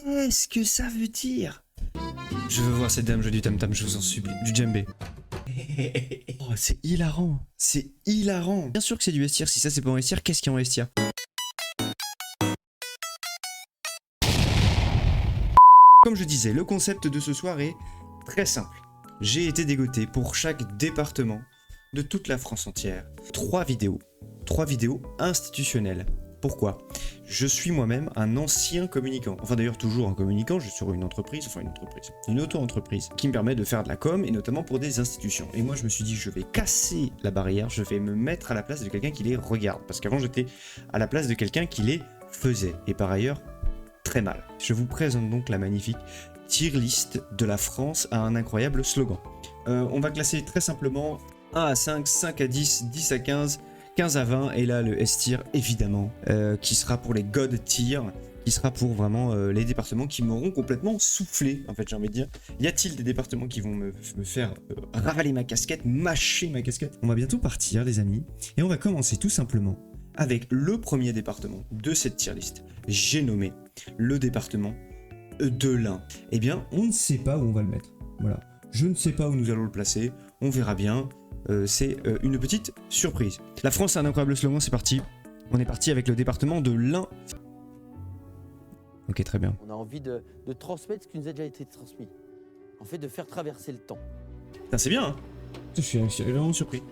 Qu'est-ce que ça veut dire? Je veux voir cette dame jouer du tam-tam, je vous en supplie. Du djembé. Oh, c'est hilarant. C'est hilarant. Bien sûr que c'est du S-tier. Si ça, c'est pas en S-tier, qu'est-ce qu'il y a en S-tier? Comme je disais, le concept de ce soir est très simple. J'ai été dégoté pour chaque département de toute la France entière. 3 vidéos. 3 vidéos institutionnelles. Pourquoi? Je suis moi-même un ancien communicant. Enfin d'ailleurs toujours un communicant, je suis sur une entreprise, une auto-entreprise qui me permet de faire de la com et notamment pour des institutions. Et moi je me suis dit je vais casser la barrière, je vais me mettre à la place de quelqu'un qui les regarde. Parce qu'avant j'étais à la place de quelqu'un qui les faisait. Et par ailleurs, très mal. Je vous présente donc la magnifique tier list de la France à un incroyable slogan. On va classer très simplement 1 à 5, 5 à 10, 10 à 15, 15 à 20, et là le S-tier évidemment, qui sera pour les God tier, qui sera pour vraiment les départements qui m'auront complètement soufflé, en fait j'ai envie de dire. Y a-t-il des départements qui vont me faire ravaler ma casquette, mâcher ma casquette? On va bientôt partir les amis, et on va commencer tout simplement avec le premier département de cette tier list. J'ai nommé le département de l'Ain. Eh bien, on ne sait pas où on va le mettre. Voilà. Je ne sais pas où nous allons le placer. On verra bien. C'est une petite surprise. La France a un incroyable slogan, c'est parti. On est parti avec le département de l'Ain. Ok, très bien. On a envie de transmettre ce qui nous a déjà été transmis. En fait, de faire traverser le temps. C'est bien, hein? Je suis vraiment surpris.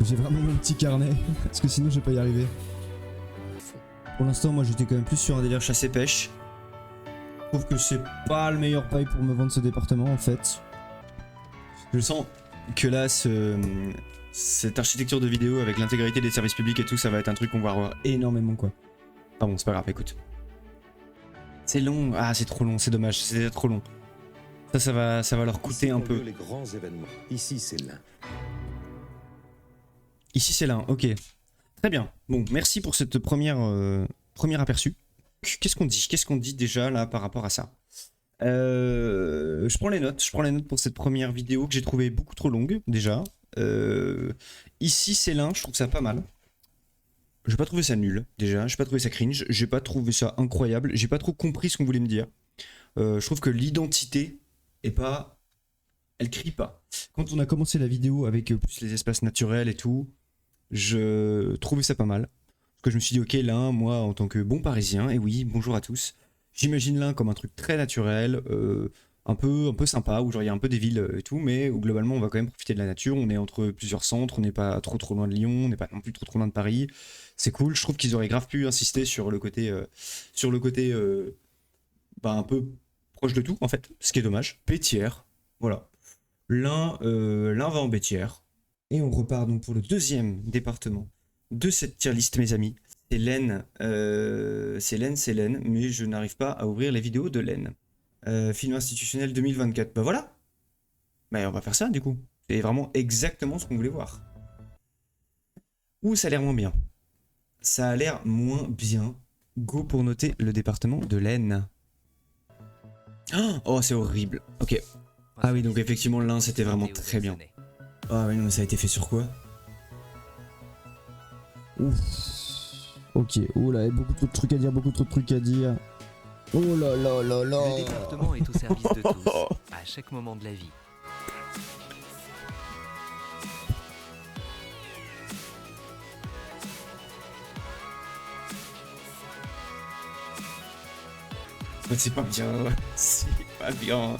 J'ai vraiment mon petit carnet, parce que sinon je vais pas y arriver. Pour l'instant, moi j'étais quand même plus sur un délire chasse-pêche. Je trouve que c'est pas le meilleur paille pour me vendre ce département en fait. Je sens que là, cette architecture de vidéo avec l'intégrité des services publics et tout, ça va être un truc qu'on va revoir énormément quoi. Ah bon, c'est pas grave, écoute. C'est long, ah c'est trop long, c'est dommage, c'est déjà trop long. Ça va leur coûter Ici un peu. Les grands événements. Ici c'est l'Ain. Ici c'est l'Ain, ok. Très bien. Bon, merci pour cette premier aperçu. Qu'est-ce qu'on dit déjà là par rapport à ça? Je prends les notes pour cette première vidéo que j'ai trouvé beaucoup trop longue déjà. Ici c'est l'Ain, je trouve ça pas mal. J'ai pas trouvé ça nul déjà, j'ai pas trouvé ça cringe, j'ai pas trouvé ça incroyable, j'ai pas trop compris ce qu'on voulait me dire. Je trouve que l'identité est pas... Elle crie pas. Quand on a commencé la vidéo avec plus les espaces naturels et tout, je trouvais ça pas mal. Parce que je me suis dit, ok, l'Ain, moi, en tant que bon parisien, et oui, bonjour à tous, j'imagine l'Ain comme un truc très naturel, un peu sympa, où genre il y a un peu des villes et tout, mais où globalement on va quand même profiter de la nature, on est entre plusieurs centres, on n'est pas trop loin de Lyon, on n'est pas non plus trop loin de Paris, c'est cool, je trouve qu'ils auraient grave pu insister sur le côté, un peu proche de tout, en fait, ce qui est dommage. Bétière, voilà. L'Ain va en Bétière. Et on repart donc pour le deuxième département de cette tier list, mes amis. C'est l'Aisne. C'est l'Aisne, mais je n'arrive pas à ouvrir les vidéos de l'Aisne. Film institutionnel 2024. Bah voilà. Bah on va faire ça du coup. C'est vraiment exactement ce qu'on voulait voir. Ouh, ça a l'air moins bien. Ça a l'air moins bien. Go pour noter le département de l'Aisne. Oh, c'est horrible. Ok. Ah oui, donc effectivement, l'Ain, c'était vraiment très bien. Ah oui, non, mais ça a été fait sur quoi? Ouf. Ok, oh là, beaucoup trop de trucs à dire, Oh là là là là. Le département est au service de tous, à chaque moment de la vie. C'est pas bien, c'est pas bien.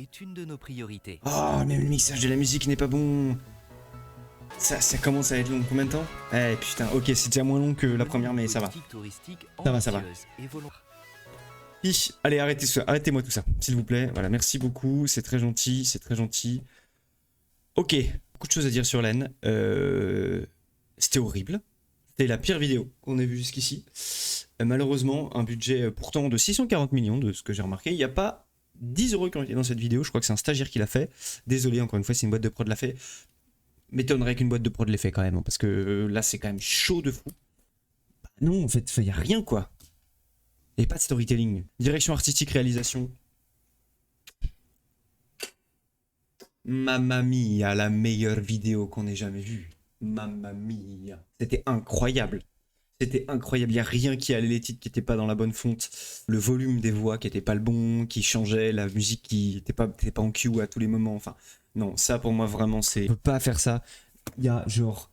Est une de nos priorités. Oh, même le mixage de la musique n'est pas bon. Ça commence à être long. Combien de temps? Eh putain, ok, c'est déjà moins long que la première, mais ça va. Ça va. Allez, arrêtez-moi tout ça, s'il vous plaît. Voilà, merci beaucoup, c'est très gentil, Ok, beaucoup de choses à dire sur l'Aisne. C'était horrible. C'était la pire vidéo qu'on ait vue jusqu'ici. Malheureusement, un budget pourtant de 640 millions, de ce que j'ai remarqué. Il n'y a pas 10 € qui ont été dans cette vidéo. Je crois que c'est un stagiaire qui l'a fait. Désolé, encore une fois, c'est une boîte de prod l'a fait. M'étonnerait qu'une boîte de prod l'ait fait quand même, hein, parce que là, c'est quand même chaud de fou. Bah non, en fait, il n'y a rien, quoi. Il n'y a pas de storytelling. Direction artistique, réalisation. Mamma mia, la meilleure vidéo qu'on ait jamais vue. Mamma mia. C'était incroyable. C'était incroyable, il n'y a rien qui allait, les titres qui n'étaient pas dans la bonne fonte, le volume des voix qui n'était pas le bon, qui changeait, la musique qui n'était pas en cue à tous les moments, enfin, non, ça pour moi vraiment c'est... On peut pas faire ça, il y a genre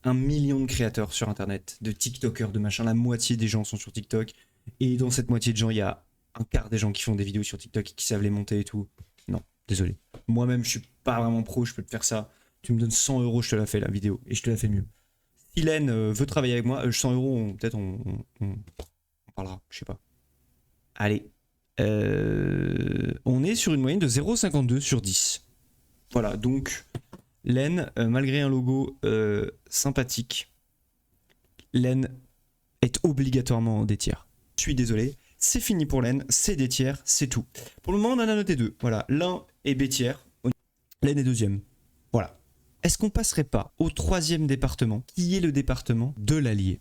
1 million de créateurs sur internet, de TikTokers, de machin, la moitié des gens sont sur TikTok, et dans cette moitié de gens, il y a un quart des gens qui font des vidéos sur TikTok et qui savent les monter et tout. Non, désolé. Moi-même, je suis pas vraiment pro, je peux te faire ça. Tu me donnes 100 €, je te la fais la vidéo, et je te la fais mieux. Si Len veut travailler avec moi, 100 €, peut-être on parlera, je sais pas. Allez. On est sur une moyenne de 0,52 sur 10. Voilà, donc Len, malgré un logo sympathique, Len est obligatoirement des tiers. Je suis désolé, c'est fini pour Len, c'est des tiers, c'est tout. Pour le moment, on en a noté 2. Voilà, l'un est B tiers, Len est 2e. Voilà. Est-ce qu'on passerait pas au 3e département, qui est le département de l'Allier?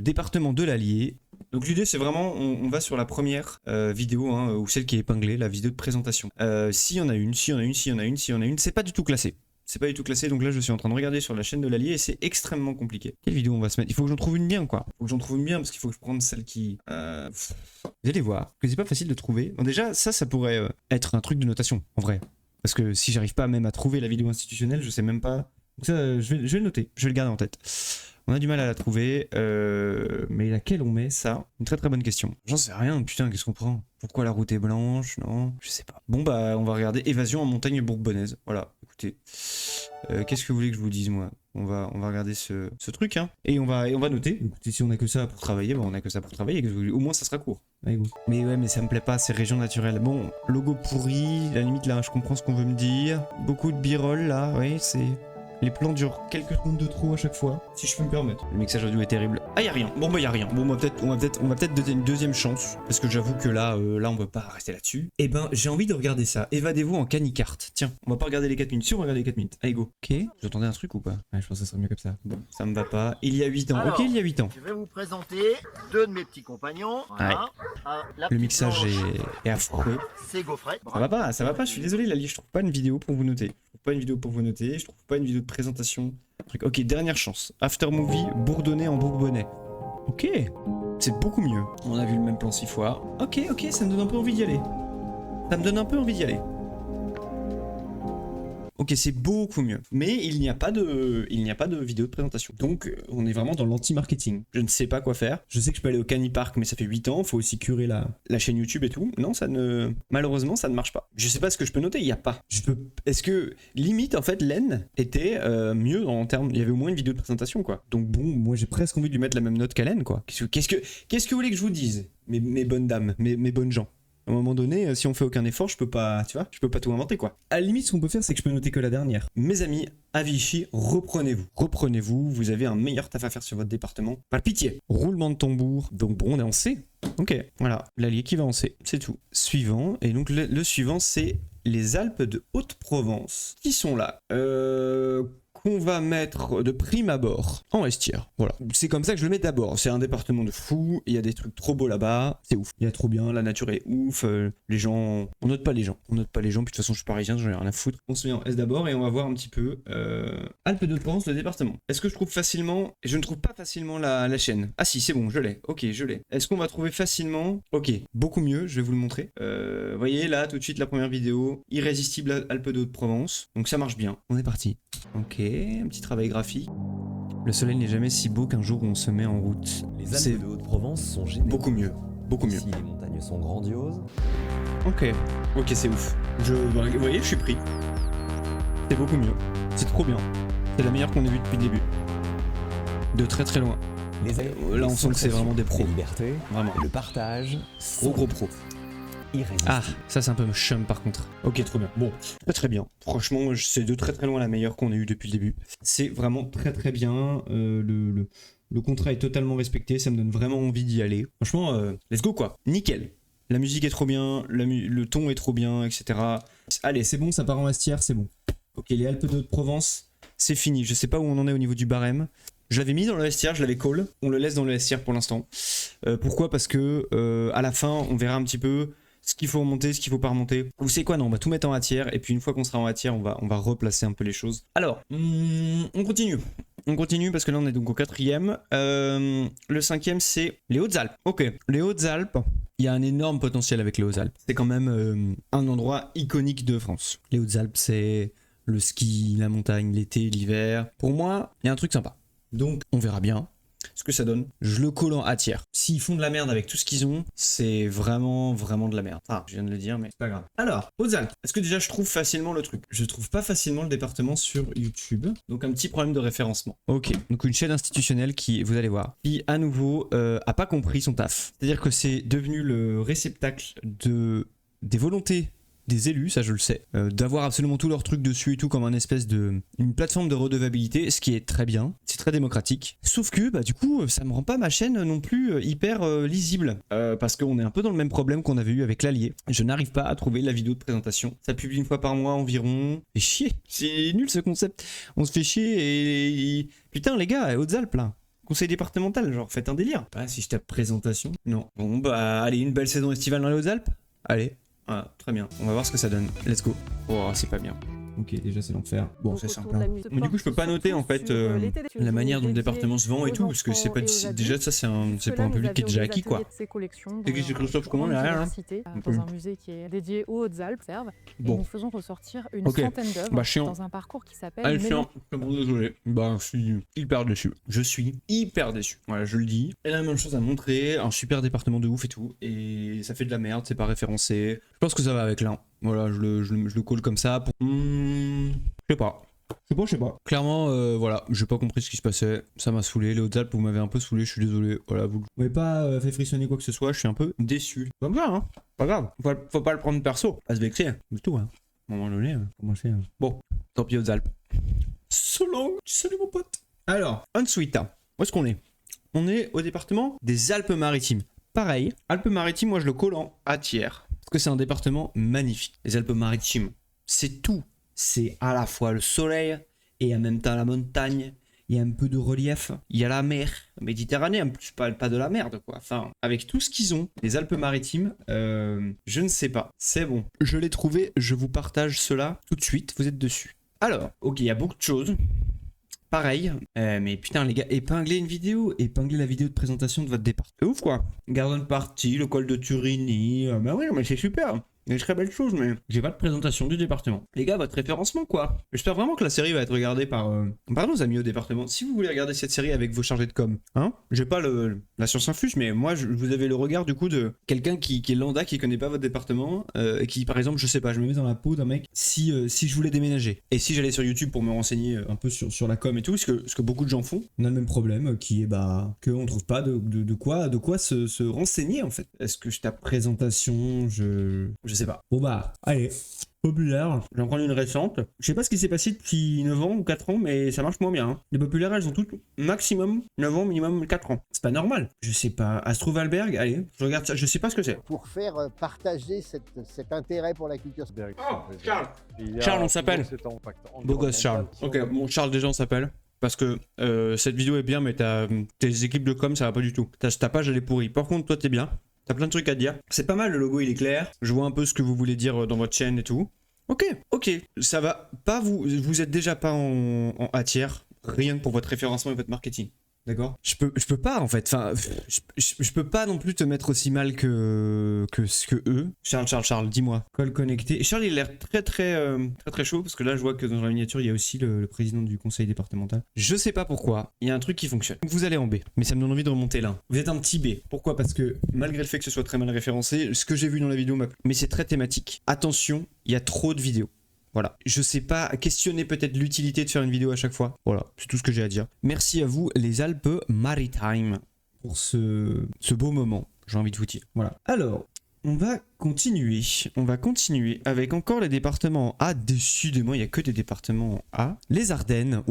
Département de l'Allier. Donc l'idée c'est vraiment, on va sur la première vidéo, hein, ou celle qui est épinglée, la vidéo de présentation. S'il y en a une, c'est pas du tout classé. C'est pas du tout classé, donc là je suis en train de regarder sur la chaîne de l'Allier et c'est extrêmement compliqué. Quelle vidéo on va se mettre? Il faut que j'en trouve une bien, quoi. Il faut que j'en trouve une bien parce qu'il faut que je prenne celle qui... Vous allez voir que c'est pas facile de trouver. Bon, déjà, ça pourrait être un truc de notation, en vrai. Parce que si j'arrive pas même à trouver la vidéo institutionnelle, je sais même pas... Donc ça, je vais le noter, je vais le garder en tête. On a du mal à la trouver, mais laquelle on met, ça? Une très très bonne question. J'en sais rien, putain, qu'est-ce qu'on prend? Pourquoi la route est blanche? Non, je sais pas. Bon bah, on va regarder Évasion en montagne bourbonnaise. Voilà, écoutez. Qu'est-ce que vous voulez que je vous dise, moi? On va regarder ce truc, hein. Et on va noter. Écoutez, si on a que ça pour travailler, bah on a que ça pour travailler. Au moins, ça sera court. Allez, go. Mais ouais, mais ça me plaît pas, ces régions naturelles. Bon, logo pourri, la limite là, je comprends ce qu'on veut me dire. Beaucoup de b-roll là, oui, c'est... Les plans durent quelques secondes de trop à chaque fois, si je peux me permettre. Le mixage audio est terrible. Ah, y'a rien. Bon, bah, y'a rien. Bon, on va peut-être donner une deuxième chance. Parce que j'avoue que là, on va pas rester là-dessus. Eh ben, j'ai envie de regarder ça. Évadez-vous en canicarte. Tiens, on va pas regarder les 4 minutes. Si, on va regarder les 4 minutes. Allez, go. Ok. Vous entendez un truc ou pas? Ouais, je pense que ça serait mieux comme ça. Bon, ça me va pas. Il y a 8 ans. Alors, ok, il y a 8 ans. Je vais vous présenter 2 de mes petits compagnons. Voilà. La Le petite mixage blanche, est affreux. c'est Gaufret. Ça va pas, je suis désolé, là, je trouve pas une vidéo pour vous noter. Je trouve pas une vidéo de présentation. Ok, dernière chance. After movie, bourdonné en bourbonnais. Ok, c'est beaucoup mieux. On a vu le même plan 6 fois. Ok, ça me donne un peu envie d'y aller. Ok, c'est beaucoup mieux. Mais il n'y a pas de vidéo de présentation. Donc, on est vraiment dans l'anti-marketing. Je ne sais pas quoi faire. Je sais que je peux aller au Canipark, mais ça fait 8 ans. Faut aussi curer la chaîne YouTube et tout. Non, malheureusement, ça ne marche pas. Je sais pas ce que je peux noter. Il n'y a pas. Est-ce que, limite, en fait, Len était mieux en termes... Il y avait au moins une vidéo de présentation, quoi. Donc bon, moi, j'ai presque envie de lui mettre la même note qu'à Len, quoi. Qu'est-ce que vous voulez que je vous dise, mes bonnes dames, mes bonnes gens? À un moment donné, si on fait aucun effort, je peux pas tout inventer, quoi. À la limite, ce qu'on peut faire, c'est que je peux noter que la dernière. Mes amis, à Vichy, reprenez-vous, vous avez un meilleur taf à faire sur votre département. Par pitié. Roulement de tambour. Donc bon, on est en C. Ok, voilà, l'Allier qui va en C, c'est tout. Suivant, et donc le suivant, c'est les Alpes de Haute-Provence. Qui sont là qu'on va mettre de prime abord en Estière. Voilà. C'est comme ça que je le mets d'abord. C'est un département de fou, il y a des trucs trop beaux là-bas, c'est ouf. Il y a trop bien, la nature est ouf, les gens... On note pas les gens, puis de toute façon je suis parisien, j'en ai rien à foutre. On se met en S d'abord et on va voir un petit peu Alpes de Provence, le département. Est-ce que je trouve facilement... Je ne trouve pas facilement la chaîne. Ah si, c'est bon, je l'ai. Ok, je l'ai. Est-ce qu'on va trouver facilement... Ok, beaucoup mieux, je vais vous le montrer. Vous voyez là, tout de suite, la première vidéo, Irrésistible Alpes de Haute-Provence. Donc ça marche bien. On est parti. Ok, un petit travail graphique. Le soleil n'est jamais si beau qu'un jour où on se met en route. Les Alpes de Haute-Provence sont géniales. Beaucoup mieux. Ici, les montagnes sont grandioses. Ok, c'est ouf. Vous voyez, je suis pris. C'est beaucoup mieux. C'est trop bien. C'est la meilleure qu'on ait vue depuis le début. De très très loin. Là, on sent que c'est vraiment des pros. La liberté, vraiment. Le partage, gros pro. Irrésistible. Ah, ça c'est un peu chum par contre. Ok, trop bien. Bon, très bien. Franchement, c'est de très très loin la meilleure qu'on ait eue depuis le début. C'est vraiment très très bien. Le contrat est totalement respecté. Ça me donne vraiment envie d'y aller. Franchement, let's go quoi. Nickel. La musique est trop bien, le ton est trop bien, etc. Allez, c'est bon, ça part en Estière, c'est bon. Ok, les Alpes de Haute-Provence, c'est fini. Je sais pas où on en est au niveau du barème. Je l'avais mis dans le vestiaire, je l'avais call. On le laisse dans le vestiaire pour l'instant. Pourquoi? Parce que à la fin, on verra un petit peu ce qu'il faut remonter, ce qu'il faut pas remonter. Vous savez quoi? Non, on va tout mettre en A tiers. Et puis une fois qu'on sera en A tiers, on va replacer un peu les choses. Alors, on continue. on continue parce que là on est donc au 4e. Le 5e c'est les Hautes-Alpes. Ok, les Hautes-Alpes, il y a un énorme potentiel avec les Hautes-Alpes. C'est quand même un endroit iconique de France. Les Hautes-Alpes, c'est le ski, la montagne, l'été, l'hiver. Pour moi, il y a un truc sympa. Donc on verra bien ce que ça donne. Je le colle en A tiers. S'ils font de la merde avec tout ce qu'ils ont, c'est vraiment de la merde. Ah, je viens de le dire, mais c'est pas grave. Alors, Hautes-Alpes. Est-ce que déjà je trouve facilement le truc? Je trouve pas facilement le département sur YouTube. Donc un petit problème de référencement. Ok, donc une chaîne institutionnelle qui, vous allez voir, qui à nouveau a pas compris son taf. C'est-à-dire que c'est devenu le réceptacle des volontés des élus, ça je le sais, d'avoir absolument tous leurs trucs dessus et tout comme une plateforme de redevabilité, ce qui est très bien, c'est très démocratique. Sauf que bah du coup ça me rend pas ma chaîne non plus hyper lisible, parce qu'on est un peu dans le même problème qu'on avait eu avec l'Allier. Je n'arrive pas à trouver la vidéo de présentation. Ça publie une fois par mois environ. Et chier, c'est nul ce concept. On se fait chier et putain les gars, Hautes-Alpes là. Conseil départemental, genre faites un délire. Ah si je tape présentation. Non. Bon bah allez, une belle saison estivale dans les Hautes-Alpes. Allez. Ah, très bien. On va voir ce que ça donne. Let's go. Oh, c'est pas bien. Ok, déjà c'est l'enfer. Bon, c'est simple. Hein. Mais du coup, je peux pas noter en fait la manière dont le département se vend et tout, parce que c'est pas déjà ça, c'est pour un public qui est déjà acquis quoi. C'est qui Christophe comment derrière hein dans un musée qui est dédié aux Hautes-Alpes. Bon. Et nous faisons ressortir une centaine d'œuvres dans un parcours qui s'appelle. Ah, chiant. Désolé. Bah, je suis hyper déçu. Je suis hyper déçu. Voilà, je le dis. Elle a la même chose à montrer, un super département de ouf et tout, et ça fait de la merde, c'est pas référencé. Je pense que ça va avec l'un. Voilà, je le colle comme ça pour... je sais pas. Clairement, voilà, j'ai pas compris ce qui se passait. Ça m'a saoulé. Les Hautes-Alpes, vous m'avez un peu saoulé, je suis désolé. Voilà, vous m'avez pas fait frissonner quoi que ce soit, je suis un peu déçu. Comme ça, hein. Pas grave. Faut pas le prendre perso. Pas se vexer. Du tout, hein. À un moment donné, comment je fais hein. Bon, tant pis Hautes-Alpes. So long. Salut mon pote. Alors, ensuite, où est-ce qu'on est? On est au département des Alpes-Maritimes. Pareil, Alpes-Maritimes, moi je le colle en A tiers. Parce que c'est un département magnifique. Les Alpes-Maritimes, c'est tout. C'est à la fois le soleil et en même temps la montagne. Il y a un peu de relief. Il y a la mer Méditerranée, en plus pas de la merde quoi. Enfin, avec tout ce qu'ils ont, les Alpes-Maritimes, je ne sais pas. C'est bon. Je l'ai trouvé, je vous partage cela tout de suite. Vous êtes dessus. Alors, ok, il y a beaucoup de choses. Pareil, mais putain les gars, épinglez une vidéo, épinglez la vidéo de présentation de votre départ. C'est ouf quoi. Garden Party, le col de Turini, bah oui, mais c'est super. Il y a de très belles choses, mais j'ai pas de présentation du département. Les gars, votre référencement quoi. J'espère vraiment que la série va être regardée par nos amis au département. Si vous voulez regarder cette série avec vos chargés de com, hein, j'ai pas la science infuse, mais moi vous avez le regard du coup de quelqu'un qui est lambda, qui connaît pas votre département, et qui par exemple, je sais pas, je me mets dans la peau d'un mec si je voulais déménager. Et si j'allais sur YouTube pour me renseigner un peu sur la com et tout, ce que beaucoup de gens font, on a le même problème qui est qu'on trouve pas de quoi se renseigner en fait. Est-ce que je tape présentation, je sais pas. Bon bah, allez, populaire. J'en prends une récente. Je sais pas ce qui s'est passé depuis 9 ans ou 4 ans, mais ça marche moins bien. Hein. Les populaires, elles ont toutes maximum 9 ans, minimum 4 ans. C'est pas normal. Je sais pas. Astrovalberg, allez, je regarde ça. Je sais pas ce que c'est. Pour faire partager cet intérêt pour la culture. Oh, Charles. Charles, on s'appelle. Beau gosse, Charles. Ok, bon, Charles, déjà, on s'appelle. Parce que cette vidéo est bien, mais tes équipes de com, ça va pas du tout. Ta page, elle est pourrie. Par contre, toi, t'es bien. T'as plein de trucs à dire. C'est pas mal, le logo il est clair. Je vois un peu ce que vous voulez dire dans votre chaîne et tout. Ok. Ça va pas vous êtes déjà pas en A tiers, rien que pour votre référencement et votre marketing. D'accord. Je peux pas en fait. Enfin, je peux pas non plus te mettre aussi mal que eux. Charles, dis-moi. Call connecté. Charles, il a l'air très chaud parce que là, je vois que dans la miniature, il y a aussi le président du conseil départemental. Je sais pas pourquoi. Il y a un truc qui fonctionne. Vous allez en B, mais ça me donne envie de remonter là. Vous êtes un petit B. Pourquoi? Parce que malgré le fait que ce soit très mal référencé, ce que j'ai vu dans la vidéo m'a plu. Mais c'est très thématique. Attention, il y a trop de vidéos. Voilà, je sais pas, questionner peut-être l'utilité de faire une vidéo à chaque fois. Voilà, c'est tout ce que j'ai à dire. Merci à vous, les Alpes-Maritimes, pour ce beau moment, j'ai envie de vous dire. Voilà. Alors, on va continuer avec encore les départements A. Décidément, il n'y a que des départements A. Les Ardennes.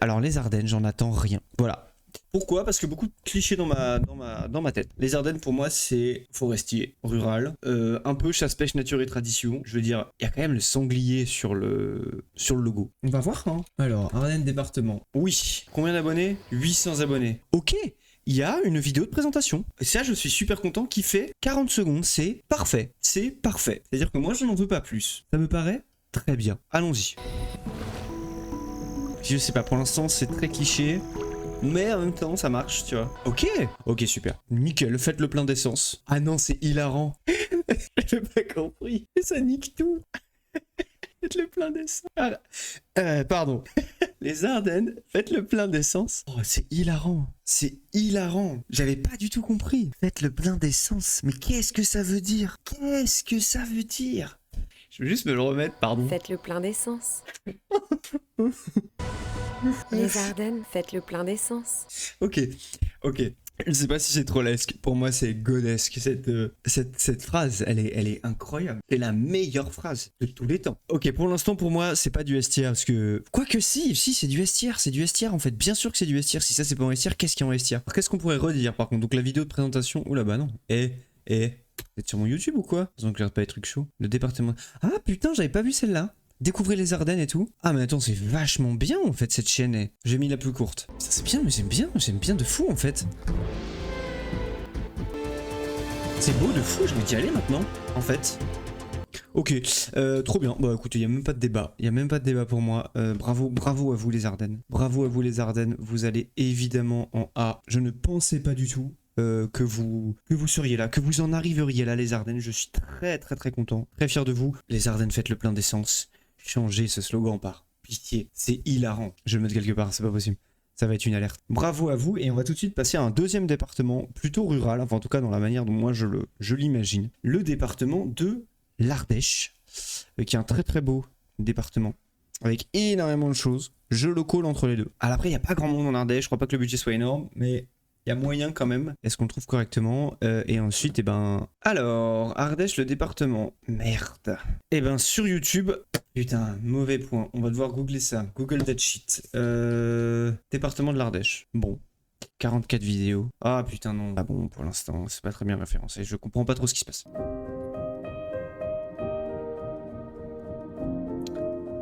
Alors les Ardennes, j'en attends rien. Voilà. Pourquoi? Parce que beaucoup de clichés dans ma tête. Les Ardennes pour moi c'est forestier, rural, un peu chasse, pêche, nature et tradition. Je veux dire, il y a quand même le sanglier sur le logo. On va voir hein. Alors, Ardennes département. Oui. Combien d'abonnés? 800 abonnés. Ok. Il y a une vidéo de présentation. Et ça, je suis super content, qui fait 40 secondes. C'est parfait. C'est-à-dire que moi, je n'en veux pas plus. Ça me paraît très bien. Allons-y. Je sais pas, pour l'instant c'est très cliché, mais en même temps ça marche, tu vois. Ok, ok, super. Nickel, faites le plein d'essence. Ah non, c'est hilarant. J'ai pas compris. Ça nique tout. Faites le plein d'essence. Pardon. Les Ardennes, faites le plein d'essence. Oh, c'est hilarant. C'est hilarant. J'avais pas du tout compris. Faites le plein d'essence. Mais qu'est-ce que ça veut dire? Qu'est-ce que ça veut dire? Je veux juste me le remettre, pardon. Faites le plein d'essence. Les Ardennes, faites le plein d'essence. Ok, ok. Je sais pas si c'est trollesque. Pour moi, c'est godesque. Cette phrase, elle est incroyable. C'est la meilleure phrase de tous les temps. Ok, pour l'instant, pour moi, c'est pas du STR parce que. Quoique, si, c'est du STR. C'est du STR en fait. Bien sûr que c'est du STR. Si ça, c'est pas en STR, qu'est-ce qu'il y a en STR? Qu'est-ce qu'on pourrait redire par contre? Donc, la vidéo de présentation. Oula, bah non. Vous êtes sur mon YouTube ou quoi? Donc, regarde pas les trucs chauds. Le département. Ah putain, j'avais pas vu celle-là. Découvrez les Ardennes et tout. Ah mais attends, c'est vachement bien en fait cette chaîne. J'ai mis la plus courte. Ça c'est bien, mais j'aime bien de fou en fait. C'est beau de fou, j'ai envie d'y aller maintenant, en fait. Ok, trop bien. Bah écoutez, il n'y a même pas de débat. Il n'y a même pas de débat pour moi. Bravo à vous les Ardennes. Bravo à vous les Ardennes. Vous allez évidemment en A. Je ne pensais pas du tout que vous seriez là, que vous en arriveriez là les Ardennes. Je suis très content, très fier de vous. Les Ardennes, faites le plein d'essence. Changez ce slogan par pitié. C'est hilarant. Je le mets quelque part, c'est pas possible. Ça va être une alerte. Bravo à vous et on va tout de suite passer à un deuxième département plutôt rural, enfin en tout cas dans la manière dont moi je l'imagine. Le département de l'Ardèche, qui est un très beau département avec énormément de choses. Jeux locaux entre les deux. Alors après il n'y a pas grand monde en Ardèche, je crois pas que le budget soit énorme, mais il y a moyen quand même. Est-ce qu'on le trouve correctement? Et ensuite, alors, Ardèche, le département. Merde. Sur YouTube... Putain, mauvais point. On va devoir googler ça. Google that shit. Département de l'Ardèche. Bon. 44 vidéos. Ah putain, non. Ah bon, pour l'instant, c'est pas très bien référencé. Je comprends pas trop ce qui se passe.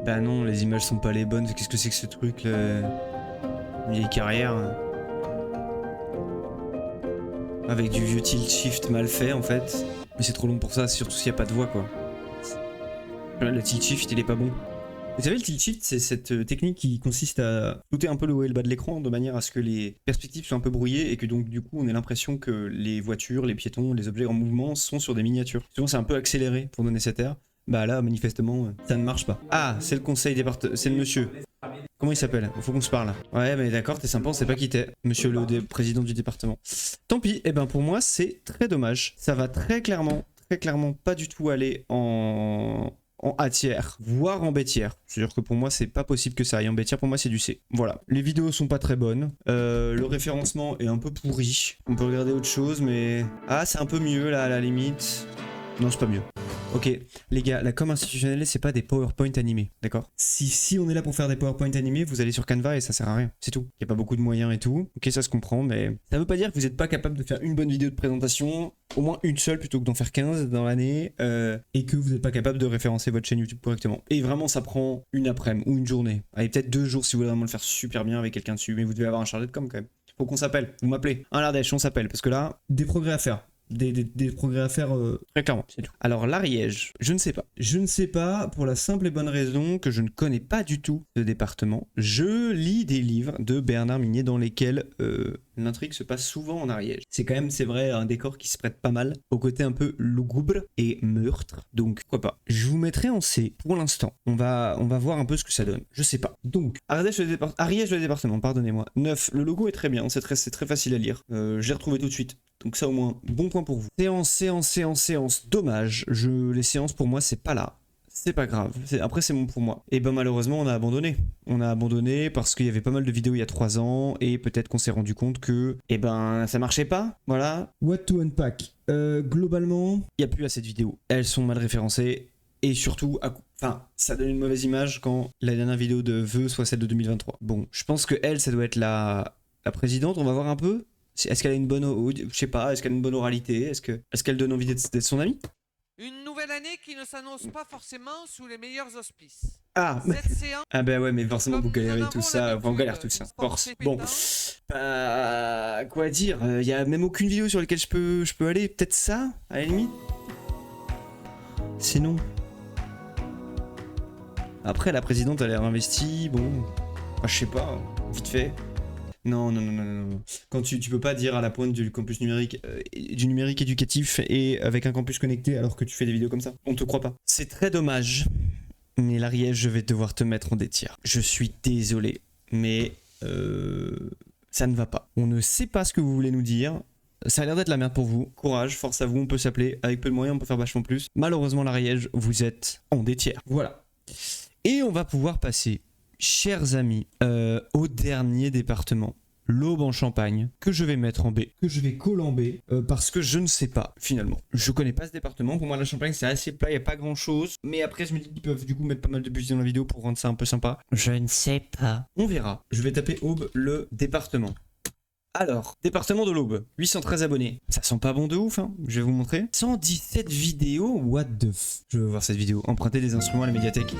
Bah non, les images sont pas les bonnes. Qu'est-ce que c'est que ce truc, là? Une vieille carrière. Avec du vieux tilt shift mal fait en fait. Mais c'est trop long pour ça, surtout s'il n'y a pas de voix quoi. Le tilt shift il est pas bon. Vous savez le tilt shift c'est cette technique qui consiste à flouter un peu le haut et le bas de l'écran de manière à ce que les perspectives soient un peu brouillées et que donc du coup on ait l'impression que les voitures, les piétons, les objets en mouvement sont sur des miniatures. Souvent c'est un peu accéléré pour donner cet air. Bah là manifestement ça ne marche pas. Ah c'est le conseil départemental, c'est le monsieur. Comment il s'appelle? Faut qu'on se parle. Ouais mais d'accord, t'es sympa, on sait pas qui t'es. Monsieur le président du département. Tant pis, pour moi c'est très dommage. Ça va très clairement pas du tout aller en A tiers, voire en B tiers. C'est-à-dire que pour moi c'est pas possible que ça aille en B tiers, pour moi c'est du C. Voilà, les vidéos sont pas très bonnes. Le référencement est un peu pourri. On peut regarder autre chose mais... Ah c'est un peu mieux là à la limite. Non c'est pas mieux. Ok, les gars, la com institutionnelle, c'est pas des PowerPoint animés, d'accord? Si on est là pour faire des PowerPoint animés, vous allez sur Canva et ça sert à rien, c'est tout. Il y a pas beaucoup de moyens et tout, ok ça se comprend, mais ça veut pas dire que vous êtes pas capable de faire une bonne vidéo de présentation, au moins une seule plutôt que d'en faire 15 dans l'année, et que vous n'êtes pas capable de référencer votre chaîne YouTube correctement. Et vraiment ça prend une après-midi ou une journée, allez peut-être 2 jours si vous voulez vraiment le faire super bien avec quelqu'un dessus, mais vous devez avoir un chargé de com quand même. Faut qu'on s'appelle, vous m'appelez. Un Ardèche, on s'appelle, parce que là, des progrès à faire. Des progrès à faire très clairement, c'est tout. Alors l'Ariège, je ne sais pas. Je ne sais pas pour la simple et bonne raison que je ne connais pas du tout ce département. Je lis des livres de Bernard Minier dans lesquels l'intrigue se passe souvent en Ariège. C'est quand même, c'est vrai, un décor qui se prête pas mal au côté un peu lugubre et meurtre. Donc pourquoi pas. Je vous mettrai en C pour l'instant. On va voir un peu ce que ça donne. Je sais pas. Donc Ariège le département, pardonnez-moi. 9. Le logo est très bien, c'est très facile à lire. J'ai retrouvé tout de suite. Donc ça au moins, bon point pour vous. Séance. Dommage, les séances pour moi c'est pas là. C'est pas grave, après c'est bon pour moi. Et malheureusement on a abandonné. On a abandonné parce qu'il y avait pas mal de vidéos il y a 3 ans et peut-être qu'on s'est rendu compte que ça marchait pas, voilà. What to unpack. Globalement, il n'y a plus assez de vidéos. Elles sont mal référencées et surtout, ça donne une mauvaise image quand la dernière vidéo de vœux soit celle de 2023. Bon, je pense que elle, ça doit être la présidente, on va voir un peu. Est-ce qu'elle a une bonne, je sais pas, est-ce qu'elle a une bonne oralité? Est-ce qu'elle donne envie d'être son amie? Une nouvelle année qui ne s'annonce pas forcement sous les meilleurs auspices. Ah, ah bah ouais, mais forcément vous galérez tout ça, enfin on galère tout ça, force. Bon, quoi dire, y a même aucune vidéo sur laquelle je peux aller, peut-être ça, à la limite. Sinon. Après la présidente a l'air investie, bon. Je sais pas, vite fait. Non. Quand tu peux pas dire à la pointe du campus numérique, du numérique éducatif et avec un campus connecté alors que tu fais des vidéos comme ça, on te croit pas. C'est très dommage, mais l'Ariège, je vais devoir te mettre en détière. Je suis désolé, mais ça ne va pas. On ne sait pas ce que vous voulez nous dire. Ça a l'air d'être la merde pour vous. Courage, force à vous, on peut s'appeler. Avec peu de moyens, on peut faire vachement plus. Malheureusement, l'Ariège, vous êtes en détière. Voilà. Et on va pouvoir passer, chers amis, au dernier département, l'Aube en Champagne, que je vais mettre en B, que je vais colamber, parce que je ne sais pas, finalement. Je connais pas ce département, pour moi la Champagne c'est assez plat, il n'y a pas grand chose, mais après je me dis qu'ils peuvent du coup mettre pas mal de budget dans la vidéo pour rendre ça un peu sympa. Je ne sais pas. On verra. Je vais taper Aube, le département. Alors, département de l'Aube, 813 abonnés. Ça sent pas bon de ouf, hein. Je vais vous montrer. 117 vidéos, what the f... Je veux voir cette vidéo. Emprunter des instruments à la médiathèque.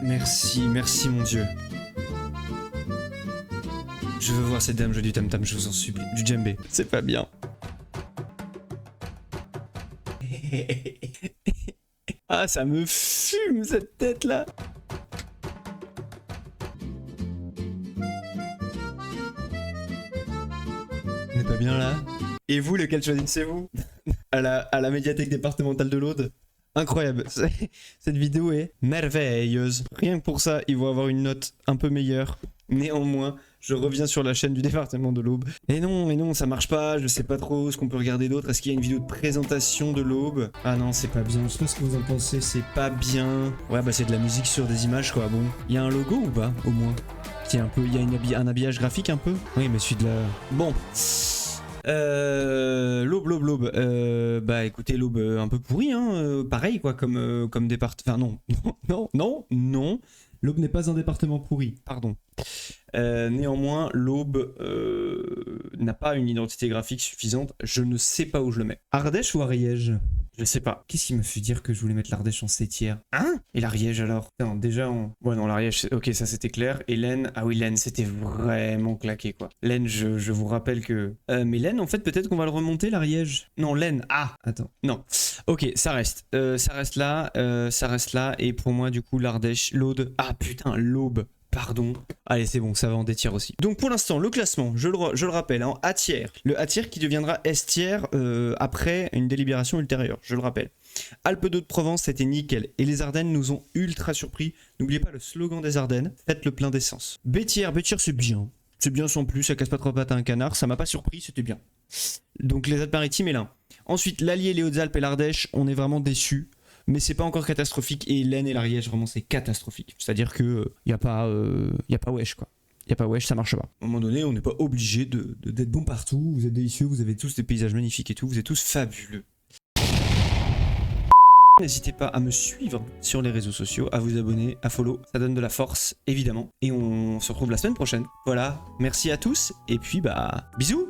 Merci mon Dieu. Je veux voir cette dame jouer du tam-tam, je vous en supplie. Du djembé, c'est pas bien. Ah, ça me fume cette tête là. On est pas bien là? Et vous, lequel choisissez-vous? à la médiathèque départementale de l'Aude? Incroyable, cette vidéo est merveilleuse. Rien que pour ça, ils vont avoir une note un peu meilleure. Néanmoins, je reviens sur la chaîne du département de l'Aube. Et non, ça marche pas, je sais pas trop ce qu'on peut regarder d'autre. Est-ce qu'il y a une vidéo de présentation de l'Aube? Ah non, c'est pas bien, je sais pas ce que vous en pensez, c'est pas bien. Ouais, bah c'est de la musique sur des images quoi, bon. Il y a un logo ou pas, au moins? Il y a un habillage graphique un peu? Oui, mais celui de la... Bon... L'Aube. Bah écoutez, l'Aube un peu pourri, hein. Pareil quoi, comme département. Enfin non. L'Aube n'est pas un département pourri, pardon. Néanmoins, l'Aube n'a pas une identité graphique suffisante. Je ne sais pas où je le mets. Ardèche ou Ariège? Je sais pas. Qu'est-ce qui m'a fait dire que je voulais mettre l'Ardèche en 7e? Hein? Et l'Ariège alors? Non, déjà en... Ouais non, l'Ariège, ok, ça c'était clair. Et l'Aisne, ah oui, l'Aisne, c'était vraiment claqué quoi. L'Aisne, je vous rappelle que... mais l'Aisne, en fait, peut-être qu'on va le remonter, l'Ariège. Non, l'Aisne, ah! Attends, non. Ok, ça reste. Ça reste là. Et pour moi, du coup, l'Ardèche, l'Aude... Ah putain, l'Aube. Pardon. Allez, c'est bon, ça va en D-tiers aussi. Donc pour l'instant, le classement, je le rappelle, en A-tiers. Le A-tiers qui deviendra S-tiers après une délibération ultérieure, je le rappelle. Alpes de Provence, c'était nickel. Et les Ardennes nous ont ultra surpris. N'oubliez pas le slogan des Ardennes, faites le plein d'essence. B-tiers, c'est bien. C'est bien sans plus, ça casse pas trop pattes à un canard. Ça m'a pas surpris, c'était bien. Donc les Alpes-Maritimes et l'Ain. Ensuite, l'Allier, les Hautes-Alpes et l'Ardèche, on est vraiment déçus. Mais c'est pas encore catastrophique, et l'Aisne et l'Ariège, vraiment c'est catastrophique. C'est-à-dire que y a pas wesh quoi. Y a pas wesh, ça marche pas. À un moment donné, on n'est pas obligé d'être bon partout, vous êtes délicieux, vous avez tous des paysages magnifiques et tout, vous êtes tous fabuleux. N'hésitez pas à me suivre sur les réseaux sociaux, à vous abonner, à follow, ça donne de la force, évidemment. Et on se retrouve la semaine prochaine. Voilà, merci à tous, et puis bah, bisous!